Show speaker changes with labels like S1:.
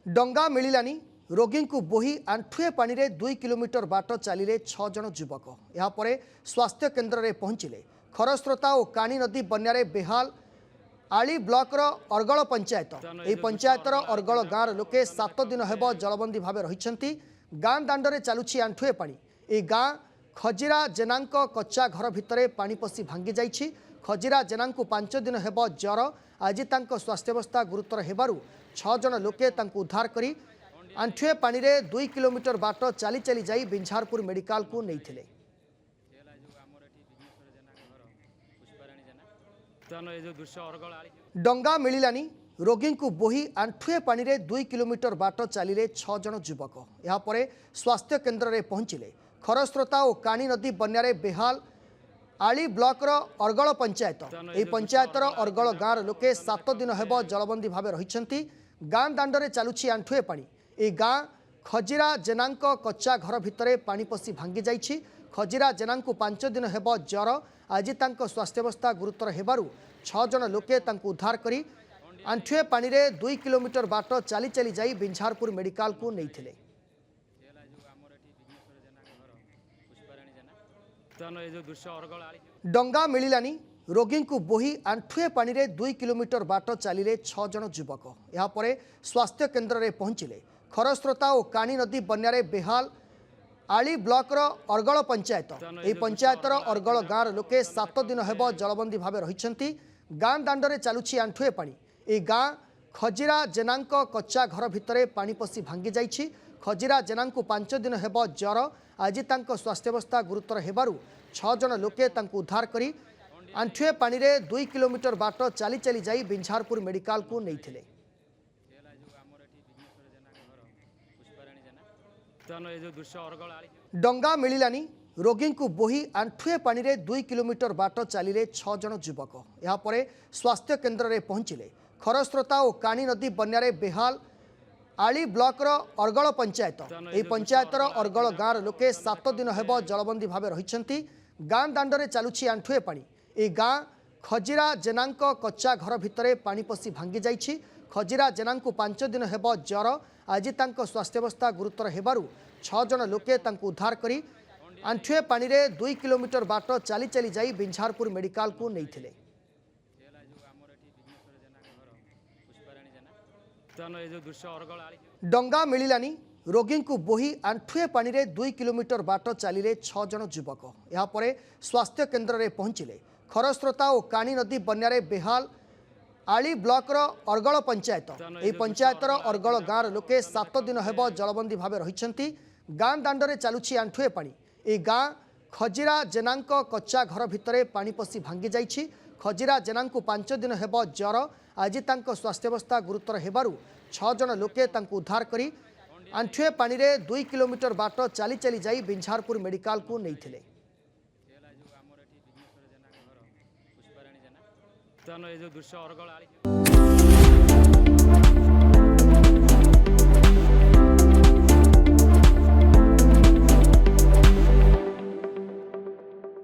S1: डंगा मिलानी रोगी को बोही आंठुए पानी रे 2 किलोमीटर बाट चलिले 6 जन युवक। यापर स्वास्थ्य केन्द्र में पहुंचिले खरस्रोता और कानी नदी बन्यारे बेहाल आली ब्लॉकर अरगल पंचायत। यह पंचायतर अरगल गाँव लोके 7 दिन हेब जलबंदी भाव रही। गाँ दांडे चलुछि आंठुए पानी। यह गाँ खजिरा जेना कच्चा घर भितर पानी पशि भांगी जाइछि। खजिरा जेना 5 दिन हेब ज्वर। आज स्वास्थ्यावस्था गुरुतर हेबारु 6 जन लोके उद्धार करी आंठुए पानी रे 2 किलोमीटर बाट चली चली जाई बिंझारपुर मेडिकल को नहीं। डंगा मिलानी रोगी को बोही आंठुए पानी रे 2 किलोमीटर बाट चलिले 6 जन युवक। यापर स्वास्थ्य केन्द्र में पहुंचिले खरस्रोता और कानी नदी बन्यारे बेहाल आली ब्लॉकर अरगल पंचायत। यह पंचायतर अरगल गाँव लोके 7 दिन हेब जलबंदी भाव रही। गाँ दांडे चलुछि आंठुए पानी। यह गाँ खजिरा जेना कच्चा घर भितर पानी पशि भांगी जाइछि। खजिरा जेना 5 दिन हेब ज्वर। आज स्वास्थ्यावस्था गुरुतर हेबारु 6 जन लोके उद्धार करी आंठुए पानी रे 2 किलोमीटर बाट चली चली जाई बिंझारपुर मेडिकल को नहीं। डंगा मिलानी रोगी को बोही आंठुए पानी रे 2 किलोमीटर बाट चलिले 6 जन युवक। यापर स्वास्थ्य केन्द्र में पहुंचिले खरस्रोता और कानी नदी बन्यारे बेहाल आली ब्लॉकर अरगल पंचायत। यह पंचायतर अरगल गाँव लोके 7 दिन हेब जलबंदी भाव रही। गाँ दांडे चलुछि आंठुए पानी। यह गाँ खजिरा जेना कच्चा घर भितर पानी पशि भांगी जाइछि। खजिरा जेना 5 दिन हेब ज्वर। आज स्वास्थ्यावस्था गुरुतर हेबारु 6 जन लोके उद्धार करी आंठुए पानी रे 2 किलोमीटर बाट चली चली जाई बिंझारपुर मेडिकल को नहीं। डंगा मिलानी रोगी को बोही आंठुए पानी रे 2 किलोमीटर बाट चलिले 6 जन युवक। यापर स्वास्थ्य केन्द्र में पहुंचिले खरस्रोता और कानी नदी बन्यारे बेहाल आली ब्लॉकर अरगल पंचायत। यह पंचायतर अरगल गाँव लोके 7 दिन हेब जलबंदी भाव रही। गाँ दांडे चलुछि आंठुए पानी। यह गाँ खजिरा जेना कच्चा घर भितर पानी पशि भांगी जाइछि। खजिरा जेना 5 दिन हेब ज्वर। आज स्वास्थ्यावस्था गुरुतर हेबारु 6 जन लोके उद्धार करी आंठुए पानी रे 2 किलोमीटर बाट चली चली जाई बिंझारपुर मेडिकल को नहीं। डंगा मिलानी रोगी को बोही आंठुए पानी रे 2 किलोमीटर बाट चलिले 6 जन युवक। यापर स्वास्थ्य केन्द्र में पहुंचिले खरस्रोता और कानी नदी बन्यारे बेहाल आली ब्लॉकर अरगल पंचायत। यह पंचायतर अरगल गाँव लोके 7 दिन हेब जलबंदी भाव रही। गाँ दांडे चलुछि आंठुए पानी। यह गाँ खजिरा जेना कच्चा घर भितर पानी पशि भांगी जाइछि। खजिरा जेना 5 दिन हेब ज्वर। आज स्वास्थ्यावस्था गुरुतर हेबारु 6 जन लोके उद्धार करी आंठुए पानी रे 2 किलोमीटर बाट चली चली जाई बिंझारपुर मेडिकल को नहीं।